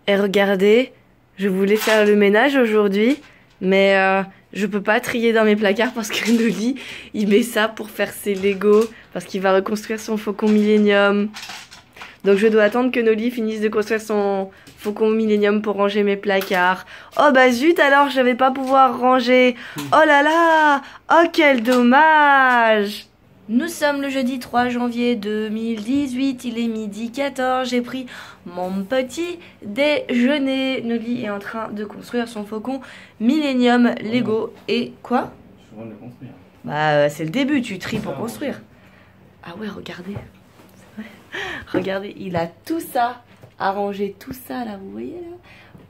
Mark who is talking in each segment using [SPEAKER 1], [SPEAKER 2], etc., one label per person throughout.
[SPEAKER 1] Et regardez, je voulais faire le ménage aujourd'hui, mais je peux pas trier dans mes placards parce que Noli, il met ça pour faire ses Lego, parce qu'il va reconstruire son Faucon Millenium. Donc je dois attendre que Noli finisse de construire son Faucon Millenium pour ranger mes placards. Oh bah zut, alors je vais pas pouvoir ranger. Oh là là, oh quel dommage. Nous sommes le jeudi 3 janvier 2018, il est midi 14, j'ai pris mon petit déjeuner. Noli est en train de construire son Faucon Millenium Lego. Et quoi?
[SPEAKER 2] Je viens de le construire.
[SPEAKER 1] Bah c'est le début, tu tries pour construire. Ah ouais, regardez. Regardez, il a tout ça à ranger, tout ça là, vous voyez là?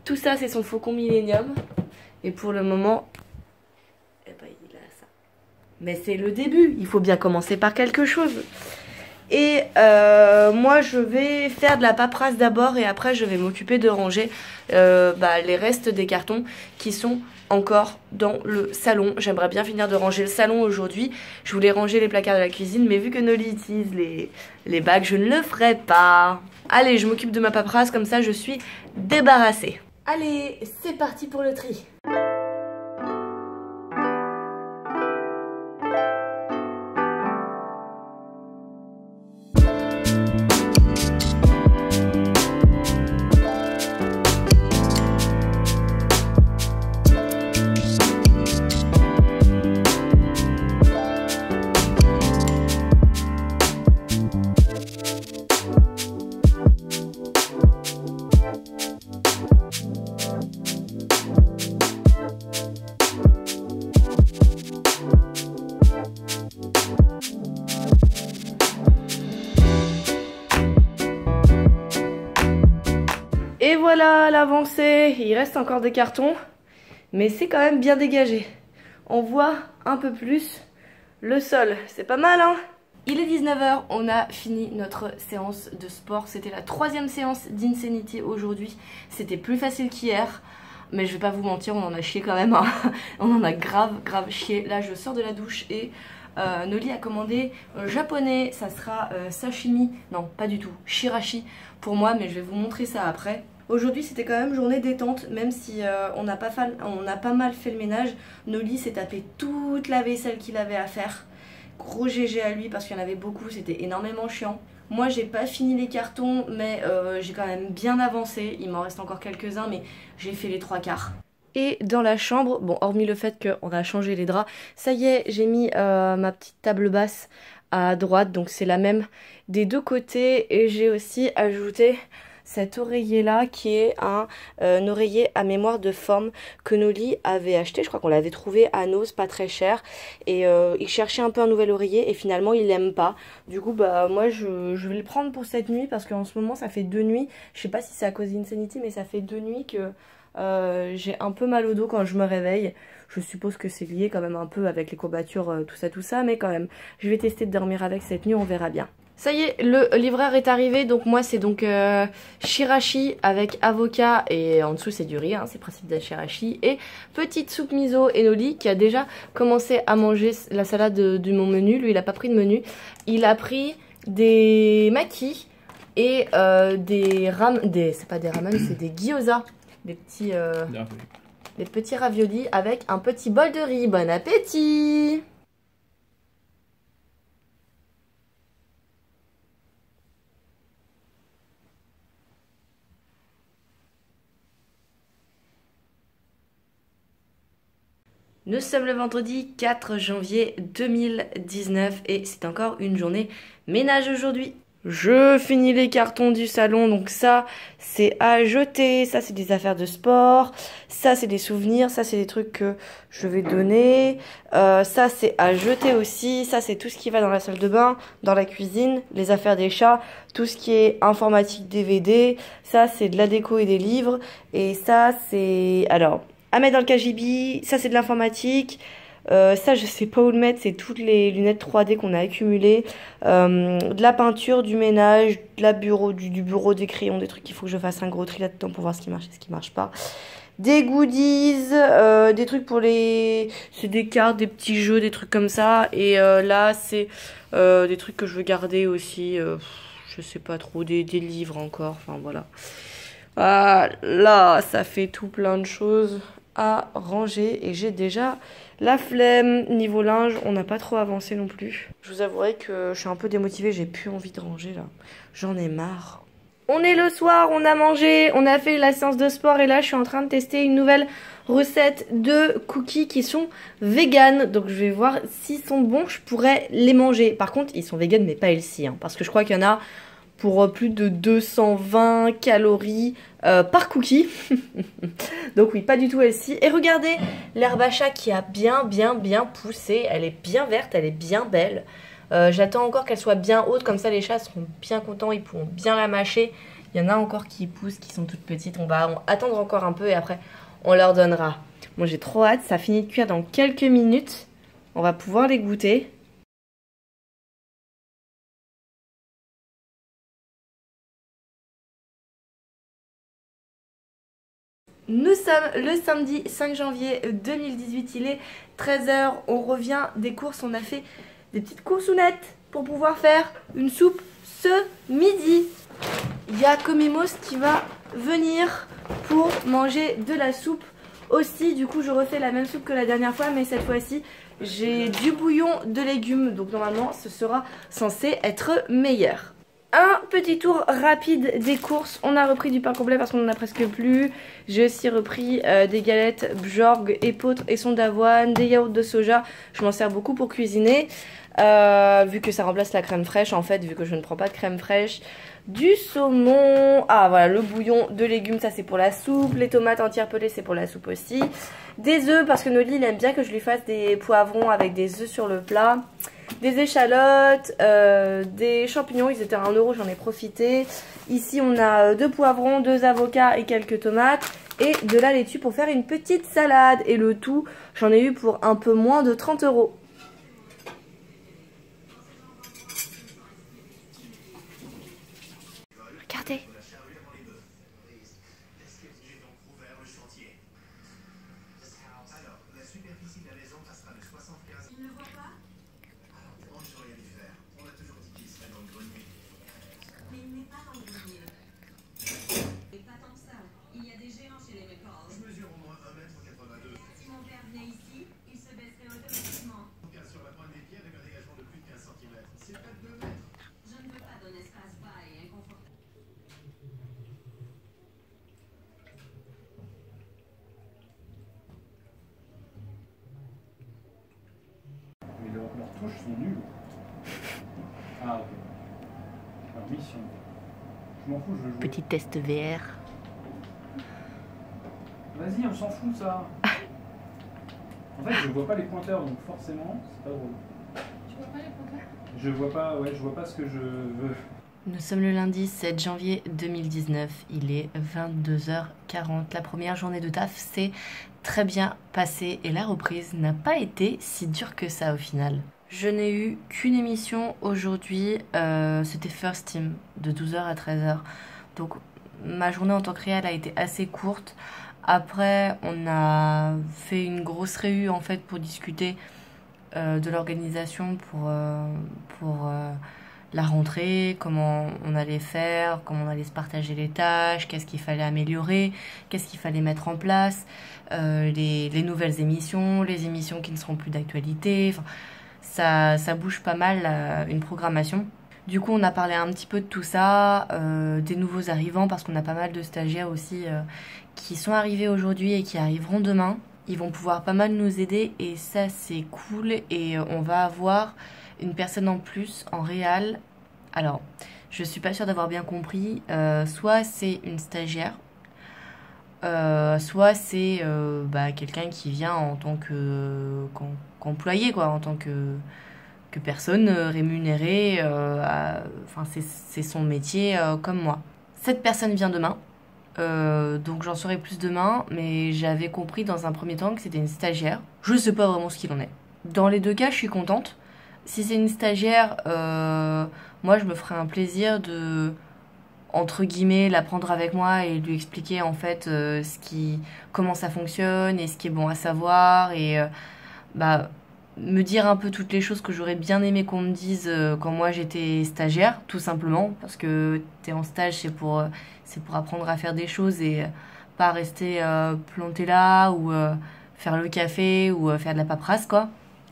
[SPEAKER 1] Tout ça c'est son Faucon Millenium. Et pour le moment, eh ben, il a ça. Mais c'est le début, il faut bien commencer par quelque chose. Et moi je vais faire de la paperasse d'abord et après je vais m'occuper de ranger les restes des cartons qui sont encore dans le salon. J'aimerais bien finir de ranger le salon aujourd'hui. Je voulais ranger les placards de la cuisine, mais vu que Noli utilise les bacs, je ne le ferai pas. Allez, je m'occupe de ma paperasse, comme ça je suis débarrassée. Allez, c'est parti pour le tri. Et voilà l'avancée, il reste encore des cartons, mais c'est quand même bien dégagé. On voit un peu plus le sol, c'est pas mal hein. Il est 19 h, on a fini notre séance de sport. C'était la 3e séance d'Insanity aujourd'hui. C'était plus facile qu'hier, mais je vais pas vous mentir, on en a chié quand même hein. On en a grave chié. Là je sors de la douche et Noli a commandé japonais, ça sera sashimi, non pas du tout, shirashi pour moi, mais je vais vous montrer ça après. Aujourd'hui c'était quand même journée détente, même si on a pas mal fait le ménage. Noli s'est tapé toute la vaisselle qu'il avait à faire. Gros GG à lui parce qu'il y en avait beaucoup, c'était énormément chiant. Moi j'ai pas fini les cartons, mais j'ai quand même bien avancé. Il m'en reste encore quelques-uns, mais j'ai fait les 3/4. Et dans la chambre, bon hormis le fait qu'on a changé les draps, ça y est, j'ai mis ma petite table basse à droite, donc c'est la même des deux côtés. Et j'ai aussi ajouté cet oreiller là qui est un oreiller à mémoire de forme que Noli avait acheté. Je crois qu'on l'avait trouvé à Nose, pas très cher. Et il cherchait un peu un nouvel oreiller et finalement il l'aime pas. Du coup bah moi je vais le prendre pour cette nuit parce qu'en ce moment ça fait 2 nuits. Je sais pas si c'est à cause d'Insanity, mais ça fait 2 nuits que j'ai un peu mal au dos quand je me réveille. Je suppose que c'est lié quand même un peu avec les courbatures, tout ça, mais quand même. Je vais tester de dormir avec cette nuit, on verra bien. Ça y est, le livreur est arrivé, donc moi c'est donc shirashi avec avocat et en dessous c'est du riz, hein, c'est le principe de shirashi. Et petite soupe miso. Et Noli qui a déjà commencé à manger la salade de mon menu, lui il a pas pris de menu. Il a pris des makis et c'est pas des ramen, c'est des gyoza. Des petits raviolis avec un petit bol de riz. Bon appétit! Nous sommes le vendredi 4 janvier 2019 et c'est encore une journée ménage aujourd'hui. Je finis les cartons du salon, donc ça c'est à jeter, ça c'est des affaires de sport, ça c'est des souvenirs, ça c'est des trucs que je vais donner, ça c'est à jeter aussi, ça c'est tout ce qui va dans la salle de bain, dans la cuisine, les affaires des chats, tout ce qui est informatique DVD, ça c'est de la déco et des livres, et ça c'est, alors, à mettre dans le cagibi, ça c'est de l'informatique. Ça je sais pas où le mettre, c'est toutes les lunettes 3D qu'on a accumulées, de la peinture, du ménage, du bureau, des crayons, des trucs qu'il faut que je fasse un gros tri là-dedans pour voir ce qui marche et ce qui marche pas. Des goodies, des trucs pour les... c'est des cartes, des petits jeux, des trucs comme ça. Et là c'est des trucs que je veux garder aussi, je sais pas trop, des livres encore, enfin voilà. Ah, là, ça fait tout plein de choses à ranger et j'ai déjà la flemme. Niveau linge, on n'a pas trop avancé non plus. Je vous avouerai que je suis un peu démotivée, j'ai plus envie de ranger là. J'en ai marre. On est le soir, on a mangé, on a fait la séance de sport et là je suis en train de tester une nouvelle recette de cookies qui sont vegan. Donc je vais voir s'ils sont bons, je pourrais les manger. Par contre, ils sont vegan mais pas healthy, hein, parce que je crois qu'il y en a pour plus de 220 calories par cookie. Donc oui, pas du tout healthy. Et regardez l'herbe à chat qui a bien poussé. Elle est bien verte, elle est bien belle. J'attends encore qu'elle soit bien haute, comme ça les chats seront bien contents, ils pourront bien la mâcher. Il y en a encore qui poussent, qui sont toutes petites. On va attendre encore un peu et après on leur donnera. Moi j'ai trop hâte, ça finit de cuire dans quelques minutes. On va pouvoir les goûter. Nous sommes le samedi 5 janvier 2018, il est 13 h, on revient des courses, on a fait des petites coursounettes pour pouvoir faire une soupe ce midi. Il y a Comemos qui va venir pour manger de la soupe aussi, du coup je refais la même soupe que la dernière fois mais cette fois-ci j'ai du bouillon de légumes, donc normalement ce sera censé être meilleur. Un petit tour rapide des courses. On a repris du pain complet parce qu'on en a presque plus. J'ai aussi repris des galettes Bjorg, épeautre et son d'avoine, des yaourts de soja. Je m'en sers beaucoup pour cuisiner. Vu que ça remplace la crème fraîche en fait, vu que je ne prends pas de crème fraîche. Du saumon. Ah voilà, le bouillon de légumes, ça c'est pour la soupe. Les tomates entières pelées, c'est pour la soupe aussi. Des œufs parce que Noli il aime bien que je lui fasse des poivrons avec des œufs sur le plat. Des échalotes, des champignons, ils étaient à 1 €, j'en ai profité. Ici on a 2 poivrons, 2 avocats et quelques tomates. Et de la laitue pour faire une petite salade. Et le tout, j'en ai eu pour un peu moins de 30 €. Regardez.
[SPEAKER 2] Leurs touches sont nulles. Ah ok. Leur mission. Je m'en fous, je veux jouer.
[SPEAKER 1] Petit test VR.
[SPEAKER 2] Vas-y, on s'en fout ça. En fait, je vois pas les pointeurs, donc forcément, c'est pas drôle.
[SPEAKER 3] Tu vois pas les pointeurs?
[SPEAKER 2] Je vois pas, ouais, je vois pas ce que je veux.
[SPEAKER 1] Nous sommes le lundi 7 janvier 2019, il est 22 h 40. La première journée de taf s'est très bien passée et la reprise n'a pas été si dure que ça au final. Je n'ai eu qu'une émission aujourd'hui, c'était First Team de 12 h à 13 h. Donc ma journée en tant que réal a été assez courte. Après on a fait une grosse réu en fait pour discuter de l'organisation pour la rentrée, comment on allait faire, comment on allait se partager les tâches, qu'est-ce qu'il fallait améliorer, qu'est-ce qu'il fallait mettre en place, les nouvelles émissions, les émissions qui ne seront plus d'actualité. Enfin, ça bouge pas mal une programmation. Du coup, on a parlé un petit peu de tout ça, des nouveaux arrivants, parce qu'on a pas mal de stagiaires aussi qui sont arrivés aujourd'hui et qui arriveront demain. Ils vont pouvoir pas mal nous aider et ça, c'est cool. Et on va avoir une personne en plus en réal. Alors, je suis pas sûre d'avoir bien compris. Soit c'est une stagiaire, soit c'est quelqu'un qui vient en tant qu'employé, quoi, en tant que personne rémunérée. Enfin, c'est son métier comme moi. Cette personne vient demain. Donc j'en saurai plus demain, mais j'avais compris dans un premier temps que c'était une stagiaire. Je sais pas vraiment ce qu'il en est. Dans les deux cas, je suis contente. Si c'est une stagiaire, moi je me ferais un plaisir de, entre guillemets, la prendre avec moi et lui expliquer en fait comment ça fonctionne et ce qui est bon à savoir. Et me dire un peu toutes les choses que j'aurais bien aimé qu'on me dise quand moi j'étais stagiaire, tout simplement, parce que t'es en stage, c'est pour apprendre à faire des choses et pas rester planté là ou faire le café ou faire de la paperasse, quoi.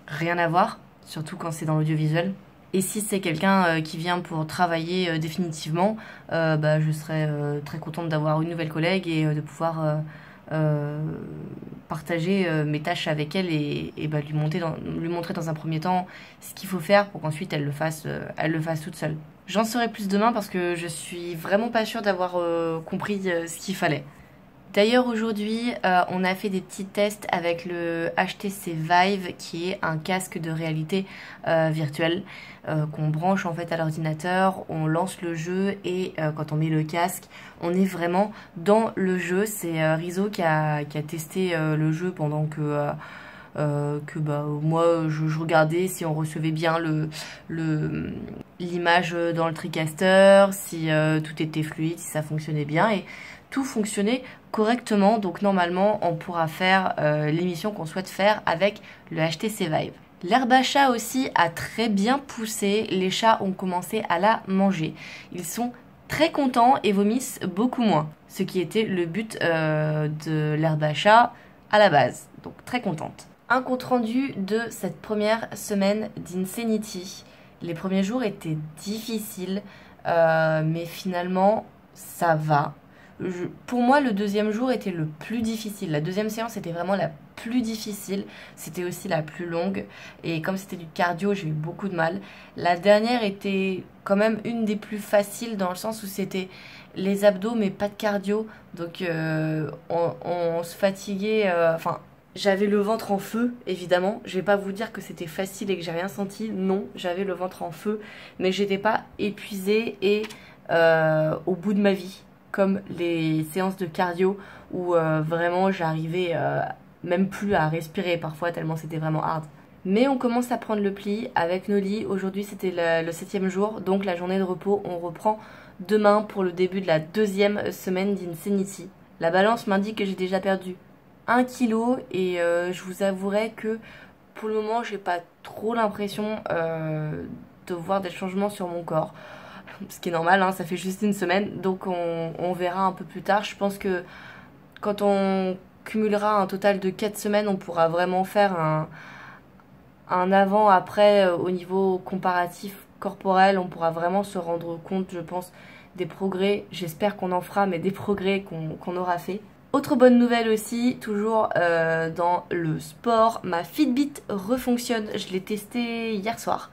[SPEAKER 1] Rien à voir, surtout quand c'est dans l'audiovisuel. Et si c'est quelqu'un qui vient pour travailler définitivement, bah, je serais très contente d'avoir une nouvelle collègue et de pouvoir partager mes tâches avec elle et bah, lui montrer dans un premier temps ce qu'il faut faire pour qu'ensuite elle le fasse toute seule. J'en saurai plus demain parce que je suis vraiment pas sûre d'avoir compris ce qu'il fallait. D'ailleurs aujourd'hui on a fait des petits tests avec le HTC Vive qui est un casque de réalité virtuelle qu'on branche en fait à l'ordinateur, on lance le jeu et quand on met le casque on est vraiment dans le jeu. C'est Rizzo qui a testé le jeu pendant que bah, moi je regardais si on recevait bien l'image dans le TriCaster, si tout était fluide, si ça fonctionnait bien et tout fonctionnait correctement. Donc normalement on pourra faire l'émission qu'on souhaite faire avec le HTC Vive. L'herbe à chat aussi a très bien poussé, les chats ont commencé à la manger. Ils sont très contents et vomissent beaucoup moins, ce qui était le but de l'herbe à chat à la base. Donc très contente. Un compte rendu de cette première semaine d'Insanity. Les premiers jours étaient difficiles, mais finalement ça va. Pour moi, le deuxième jour était le plus difficile. La deuxième séance était vraiment la plus difficile. C'était aussi la plus longue. Et comme c'était du cardio, j'ai eu beaucoup de mal. La dernière était quand même une des plus faciles dans le sens où c'était les abdos mais pas de cardio. Donc on se fatiguait. Enfin, j'avais le ventre en feu, évidemment. Je vais pas vous dire que c'était facile et que j'ai rien senti. Non, j'avais le ventre en feu. Mais j'étais pas épuisée et au bout de ma vie. Comme les séances de cardio où vraiment j'arrivais même plus à respirer parfois tellement c'était vraiment hard. Mais on commence à prendre le pli avec Noli. Aujourd'hui c'était le 7e jour, donc la journée de repos. On reprend demain pour le début de la deuxième semaine d'Insanity. La balance m'indique que j'ai déjà perdu 1 kg et je vous avouerai que pour le moment j'ai pas trop l'impression de voir des changements sur mon corps. Ce qui est normal, hein, ça fait juste une semaine, donc on verra un peu plus tard. Je pense que quand on cumulera un total de 4 semaines, on pourra vraiment faire un avant-après au niveau comparatif corporel. On pourra vraiment se rendre compte, je pense, des progrès. J'espère qu'on en fera, mais des progrès qu'on aura fait. Autre bonne nouvelle aussi, toujours dans le sport, ma Fitbit refonctionne. Je l'ai testée hier soir.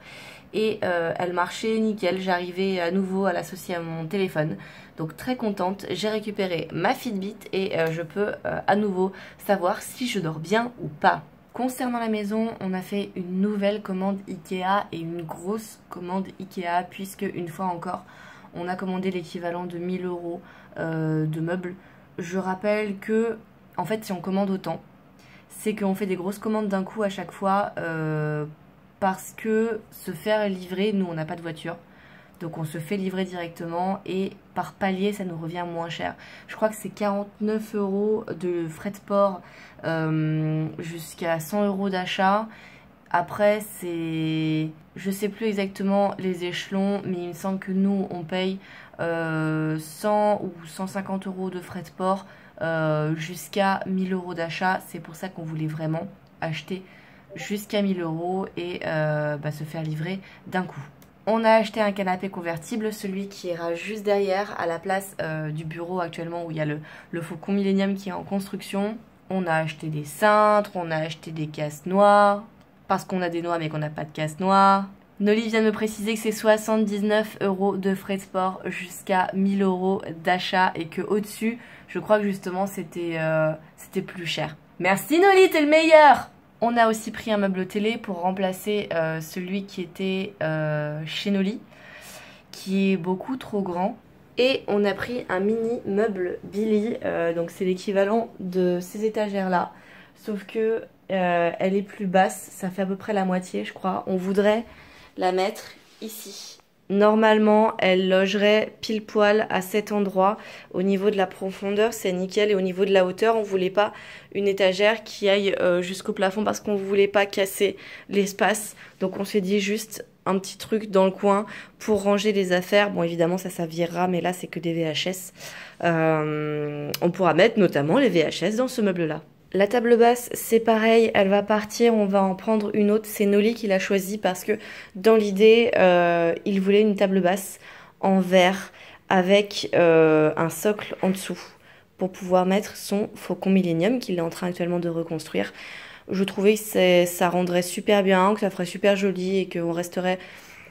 [SPEAKER 1] Et elle marchait nickel, j'arrivais à nouveau à l'associer à mon téléphone, donc très contente. J'ai récupéré ma Fitbit et je peux à nouveau savoir si je dors bien ou pas. Concernant la maison, on a fait une nouvelle commande Ikea et une grosse commande Ikea puisque une fois encore on a commandé l'équivalent de 1000 € de meubles. Je rappelle que en fait si on commande autant, c'est qu'on fait des grosses commandes d'un coup à chaque fois parce que se faire livrer, nous on n'a pas de voiture, donc on se fait livrer directement et par palier ça nous revient moins cher. Je crois que c'est 49 € de frais de port jusqu'à 100 € d'achat. Après c'est, je sais plus exactement les échelons, mais il me semble que nous on paye 100 ou 150 € de frais de port jusqu'à 1000 € d'achat. C'est pour ça qu'on voulait vraiment acheter jusqu'à 1000 € et se faire livrer d'un coup. On a acheté un canapé convertible, celui qui ira juste derrière à la place du bureau actuellement où il y a le Faucon Millenium qui est en construction. On a acheté des cintres, on a acheté des casses noires, parce qu'on a des noix mais qu'on n'a pas de casse noire. Noli vient de me préciser que c'est 79 € de frais de sport jusqu'à 1000 € d'achat et que au-dessus, je crois que justement c'était plus cher. Merci Noli, t'es le meilleur! On a aussi pris un meuble télé pour remplacer celui qui était chez Noli, qui est beaucoup trop grand. Et on a pris un mini meuble Billy, donc c'est l'équivalent de ces étagères là, sauf que elle est plus basse, ça fait à peu près la moitié je crois. On voudrait la mettre ici. Normalement, elle logerait pile poil à cet endroit. Au niveau de la profondeur, c'est nickel. Et au niveau de la hauteur, on voulait pas une étagère qui aille jusqu'au plafond parce qu'on voulait pas casser l'espace. Donc on s'est dit juste un petit truc dans le coin pour ranger les affaires. Bon, évidemment, ça virera, mais là, c'est que des VHS. On pourra mettre notamment les VHS dans ce meuble-là. La table basse, c'est pareil, elle va partir, on va en prendre une autre. C'est Noli qui l'a choisie parce que dans l'idée, il voulait une table basse en verre avec un socle en dessous pour pouvoir mettre son Faucon Millenium qu'il est en train actuellement de reconstruire. Je trouvais que ça rendrait super bien, que ça ferait super joli et qu'on resterait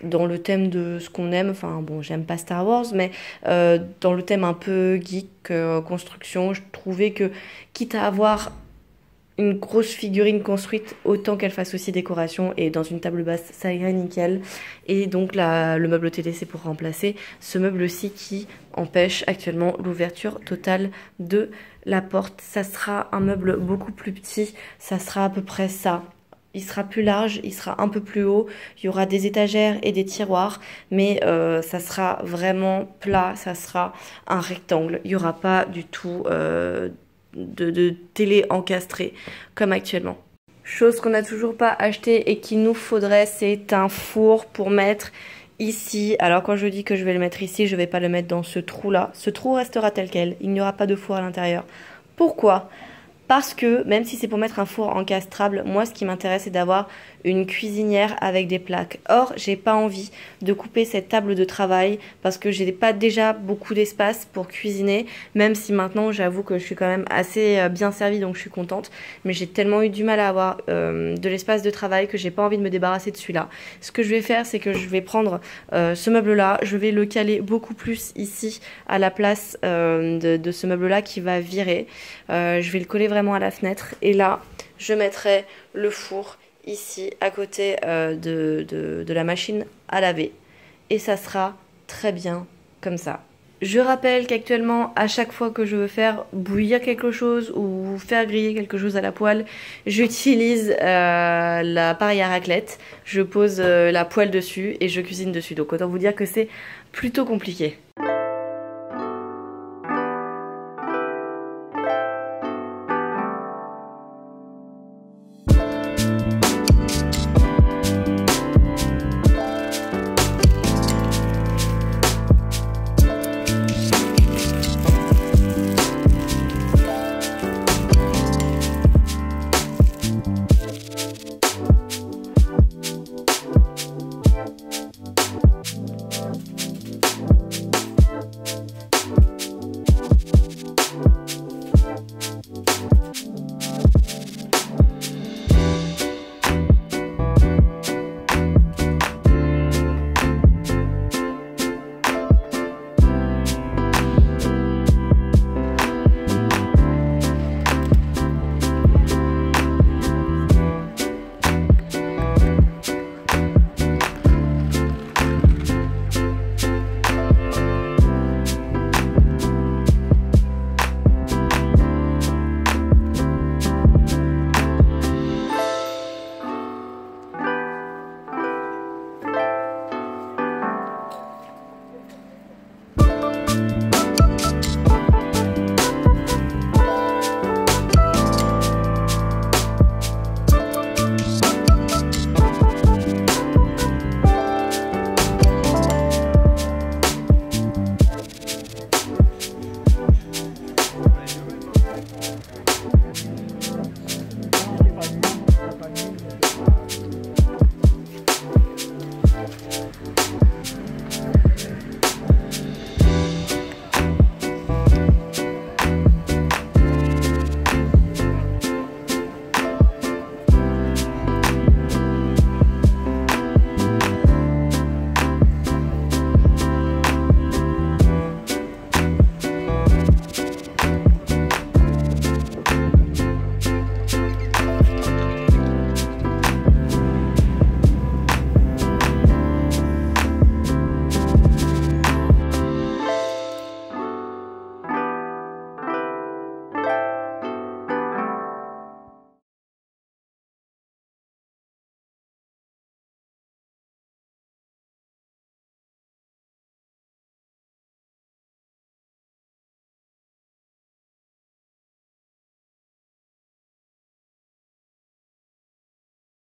[SPEAKER 1] dans le thème de ce qu'on aime. Enfin bon, j'aime pas Star Wars, mais dans le thème un peu geek, construction, je trouvais que quitte à avoir une grosse figurine construite, autant qu'elle fasse aussi décoration, et dans une table basse ça irait nickel. Et donc le meuble télé, c'est pour remplacer ce meuble-ci qui empêche actuellement l'ouverture totale de la porte. Ça sera un meuble beaucoup plus petit, ça sera à peu près ça. Il sera plus large, il sera un peu plus haut, il y aura des étagères et des tiroirs, mais ça sera vraiment plat, ça sera un rectangle. Il n'y aura pas du tout de télé encastrée comme actuellement. Chose qu'on n'a toujours pas acheté et qu'il nous faudrait, c'est un four pour mettre ici. Alors quand je dis que je vais le mettre ici, je ne vais pas le mettre dans ce trou là. Ce trou restera tel quel, il n'y aura pas de four à l'intérieur. Pourquoi ? Parce que même si c'est pour mettre un four encastrable, moi ce qui m'intéresse c'est d'avoir une cuisinière avec des plaques. Or, j'ai pas envie de couper cette table de travail parce que j'ai pas déjà beaucoup d'espace pour cuisiner, même si maintenant j'avoue que je suis quand même assez bien servie donc je suis contente, mais j'ai tellement eu du mal à avoir de l'espace de travail que j'ai pas envie de me débarrasser de celui-là. Ce que je vais faire, c'est que je vais prendre ce meuble-là, je vais le caler beaucoup plus ici à la place de ce meuble-là qui va virer. Je vais le coller vraiment à la fenêtre et là, je mettrai le four ici à côté de la machine à laver et ça sera très bien comme ça. Je rappelle qu'actuellement à chaque fois que je veux faire bouillir quelque chose ou faire griller quelque chose à la poêle, j'utilise l'appareil à raclette, je pose la poêle dessus et je cuisine dessus, donc autant vous dire que c'est plutôt compliqué.